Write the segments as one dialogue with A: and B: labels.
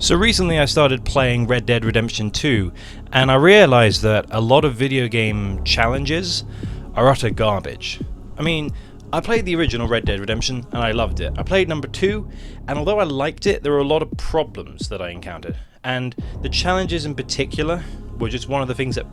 A: So recently I started playing Red Dead Redemption 2 and I realized that a lot of video game challenges are utter garbage. I mean, I played the original Red Dead Redemption and I loved it. I played number 2 and although I liked it, there were a lot of problems that I encountered. And the challenges in particular were just one of the things that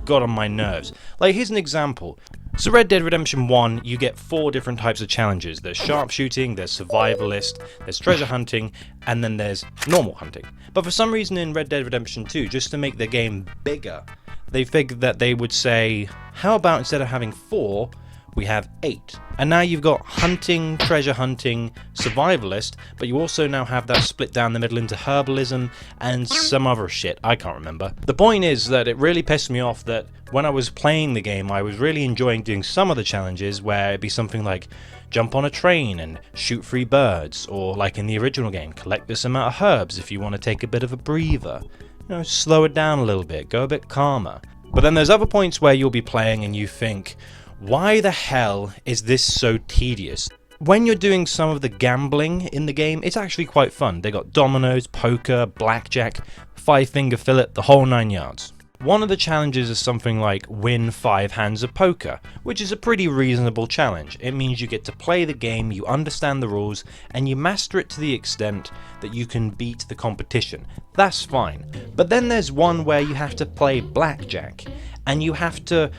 A: got on my nerves. Like, here's an example. So Red Dead Redemption 1, you get 4 different types of challenges. There's sharpshooting, there's survivalist, there's treasure hunting, and then there's normal hunting. But for some reason in Red Dead Redemption 2, just to make the game bigger, they figured that they would say, how about instead of having 4, we have 8. And now you've got hunting, treasure hunting, survivalist, but you also now have that split down the middle into herbalism and some other shit, I can't remember. The point is that it really pissed me off that when I was playing the game, I was really enjoying doing some of the challenges where it'd be something like jump on a train and shoot 3 birds, or like in the original game, collect this amount of herbs if you want to take a bit of a breather. You know, slow it down a little bit, go a bit calmer. But then there's other points where you'll be playing and you think, why the hell is this so tedious? When you're doing some of the gambling in the game, it's actually quite fun. They got dominoes, poker, blackjack, 5-finger fillet, the whole 9 yards. One of the challenges is something like win 5 hands of poker, which is a pretty reasonable challenge. It means you get to play the game, you understand the rules, and you master it to the extent that you can beat the competition. That's fine. But then there's one where you have to play blackjack, and you have to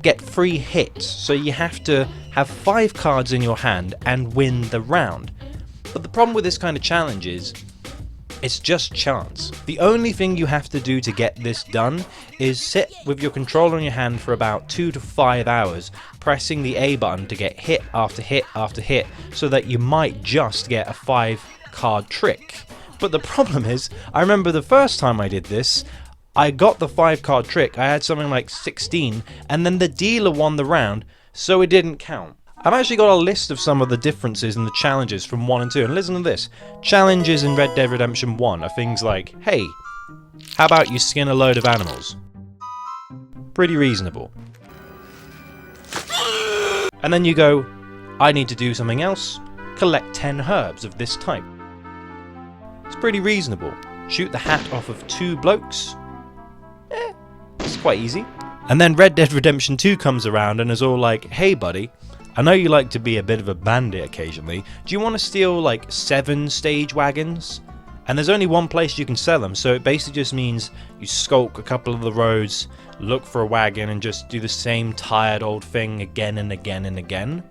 A: get 3 hits, so you have to have 5 cards in your hand and win the round. But the problem with this kind of challenge is, it's just chance. The only thing you have to do to get this done is sit with your controller in your hand for about 2 to 5 hours, pressing the A button to get hit after hit after hit, so that you might just get a 5-card trick. But the problem is, I remember the first time I did this, I got the 5-card trick, I had something like 16, and then the dealer won the round, so it didn't count. I've actually got a list of some of the differences in the challenges from 1 and 2, and listen to this. Challenges in Red Dead Redemption 1 are things like, hey, how about you skin a load of animals? Pretty reasonable. And then you go, I need to do something else, collect 10 herbs of this type. It's pretty reasonable. Shoot the hat off of 2 blokes. It's quite easy. And then Red Dead Redemption 2 comes around and is all like, hey buddy, I know you like to be a bit of a bandit occasionally. Do you want to steal like 7 stage wagons? And there's only one place you can sell them, so it basically just means you skulk a couple of the roads, look for a wagon, and just do the same tired old thing again and again and again.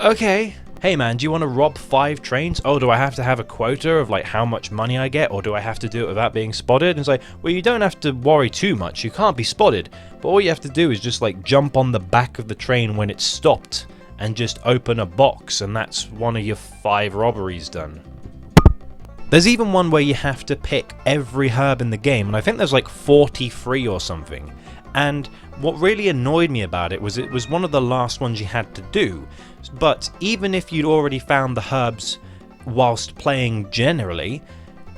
A: Okay. Hey man, do you want to rob 5 trains? Oh, do I have to have a quota of like how much money I get, or do I have to do it without being spotted? And it's like, well, you don't have to worry too much, you can't be spotted, but all you have to do is just like jump on the back of the train when it's stopped and just open a box, and that's one of your 5 robberies done. There's even one where you have to pick every herb in the game, and I think there's like 43 or something. And what really annoyed me about it was one of the last ones you had to do. But even if you'd already found the herbs whilst playing generally,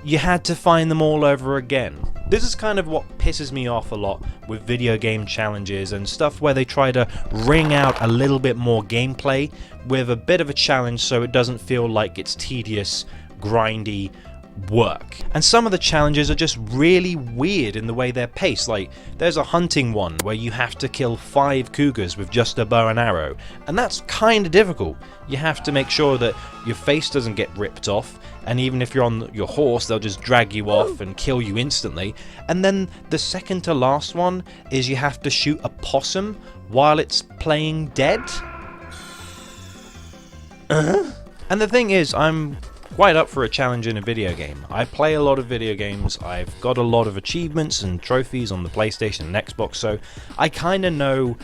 A: you had to find them all over again. This is kind of what pisses me off a lot with video game challenges and stuff where they try to wring out a little bit more gameplay with a bit of a challenge so it doesn't feel like it's tedious, grindy work. And some of the challenges are just really weird in the way they're paced. Like, there's a hunting one where you have to kill 5 cougars with just a bow and arrow, and that's kind of difficult. You have to make sure that your face doesn't get ripped off, and even if you're on your horse, they'll just drag you off and kill you instantly. And then the second to last one is you have to shoot a possum while it's playing dead. And the thing is, I'm quite up for a challenge in a video game. I play a lot of video games, I've got a lot of achievements and trophies on the PlayStation and Xbox, so I kinda know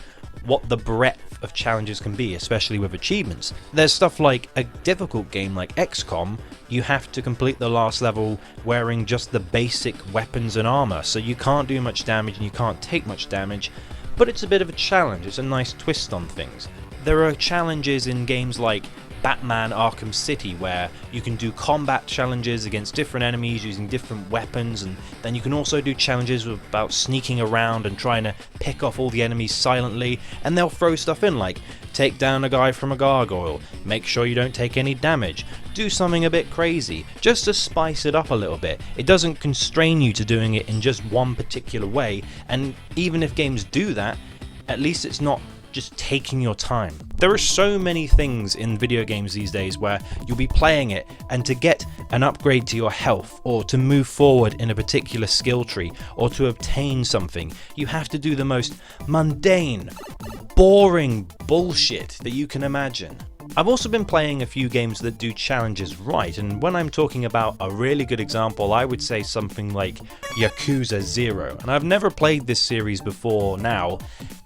A: what the breadth of challenges can be, especially with achievements. There's stuff like a difficult game like XCOM, you have to complete the last level wearing just the basic weapons and armor, so you can't do much damage and you can't take much damage, but it's a bit of a challenge, it's a nice twist on things. There are challenges in games like Batman Arkham City, where you can do combat challenges against different enemies using different weapons, and then you can also do challenges about sneaking around and trying to pick off all the enemies silently, and they'll throw stuff in like take down a guy from a gargoyle, make sure you don't take any damage, do something a bit crazy, just to spice it up a little bit. It doesn't constrain you to doing it in just one particular way, and even if games do that, at least it's not just taking your time. There are so many things in video games these days where you'll be playing it, and to get an upgrade to your health, or to move forward in a particular skill tree, or to obtain something, you have to do the most mundane, boring bullshit that you can imagine. I've also been playing a few games that do challenges right, and when I'm talking about a really good example, I would say something like Yakuza 0. And I've never played this series before now,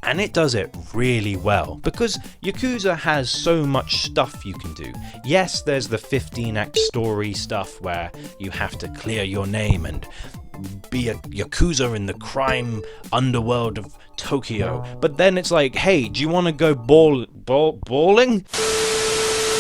A: and it does it really well, because Yakuza has so much stuff you can do. Yes, there's the 15-act story stuff where you have to clear your name and be a Yakuza in the crime underworld of Tokyo, but then it's like, hey, do you want to go bowling?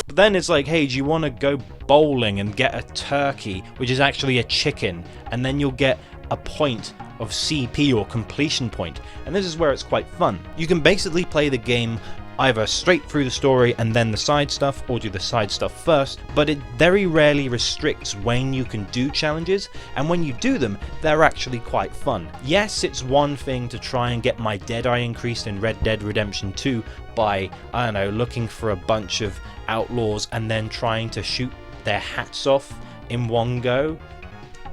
A: But then it's like, hey, do you want to go bowling and get a turkey, which is actually a chicken, and then you'll get a point of CP, or completion point, and this is where it's quite fun. You can basically play the game either straight through the story and then the side stuff, or do the side stuff first, but it very rarely restricts when you can do challenges, and when you do them, they're actually quite fun. Yes, it's one thing to try and get my Deadeye increased in Red Dead Redemption 2 by, I don't know, looking for a bunch of outlaws and then trying to shoot their hats off in one go.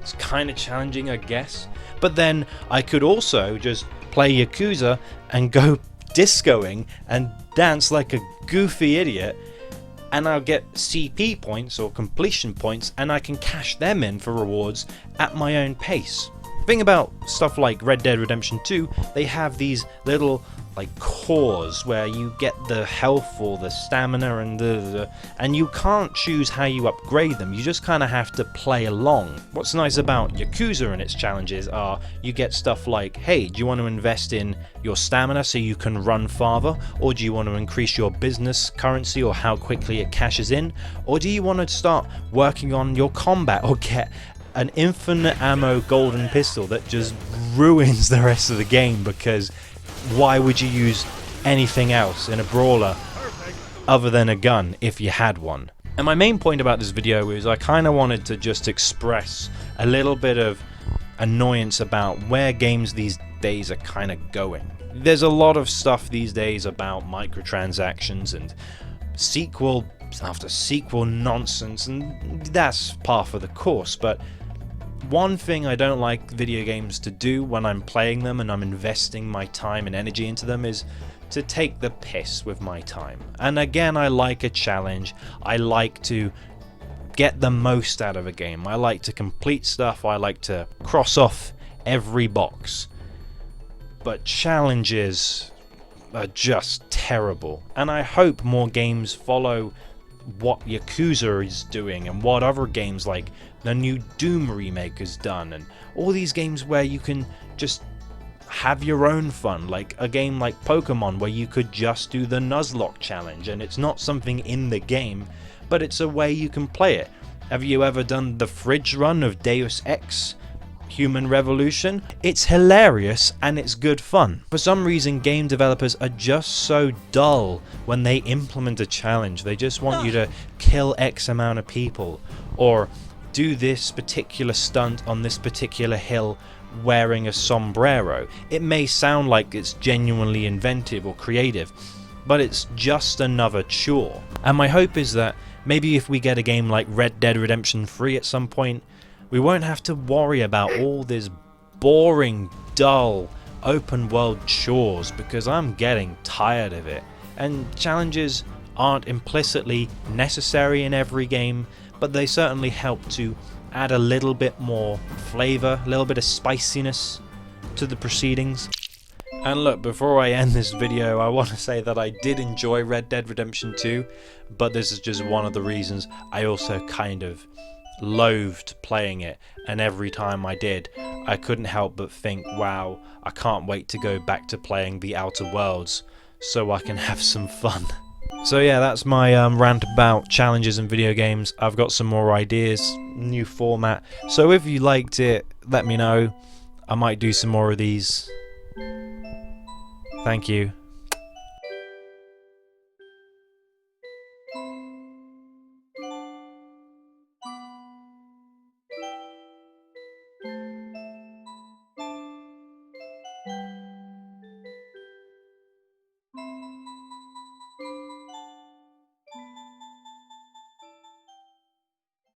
A: It's kind of challenging, I guess. But then I could also just play Yakuza and go discoing and dance like a goofy idiot, and I'll get CP points or completion points, and I can cash them in for rewards at my own pace. The thing about stuff like Red Dead Redemption 2, they have these little like cores where you get the health or the stamina and you can't choose how you upgrade them. You just kind of have to play along. What's nice about Yakuza and its challenges are you get stuff like, hey, do you want to invest in your stamina so you can run farther, or do you want to increase your business currency or how quickly it cashes in, or do you want to start working on your combat or get an infinite ammo golden pistol that just ruins the rest of the game, because why would you use anything else in a brawler other than a gun if you had one? And my main point about this video is I kind of wanted to just express a little bit of annoyance about where games these days are kind of going. There's a lot of stuff these days about microtransactions and sequel after sequel nonsense, and that's par for the course, but one thing I don't like video games to do when I'm playing them and I'm investing my time and energy into them is to take the piss with my time. And again, I like a challenge. I like to get the most out of a game. I like to complete stuff. I like to cross off every box. But challenges are just terrible. And I hope more games follow what Yakuza is doing and what other games like the new Doom remake has done, and all these games where you can just have your own fun, like a game like Pokemon where you could just do the Nuzlocke challenge and it's not something in the game, but it's a way you can play it. Have you ever done the fridge run of Deus Ex Human Revolution? It's hilarious and it's good fun. For some reason, game developers are just so dull when they implement a challenge. They just want you to kill X amount of people, or do this particular stunt on this particular hill wearing a sombrero. It may sound like it's genuinely inventive or creative, but it's just another chore. And my hope is that maybe if we get a game like Red Dead Redemption 3 at some point, we won't have to worry about all this boring, dull, open world chores, because I'm getting tired of it. And challenges aren't implicitly necessary in every game, but they certainly help to add a little bit more flavor, a little bit of spiciness to the proceedings. And look, before I end this video, I want to say that I did enjoy Red Dead Redemption 2, but this is just one of the reasons I also kind of loathed playing it, and every time I did, I couldn't help but think, wow, I can't wait to go back to playing the Outer Worlds so I can have some fun. So yeah, that's my rant about challenges in video games. I've got some more ideas, new format. So if you liked it, let me know. I might do some more of these. Thank you.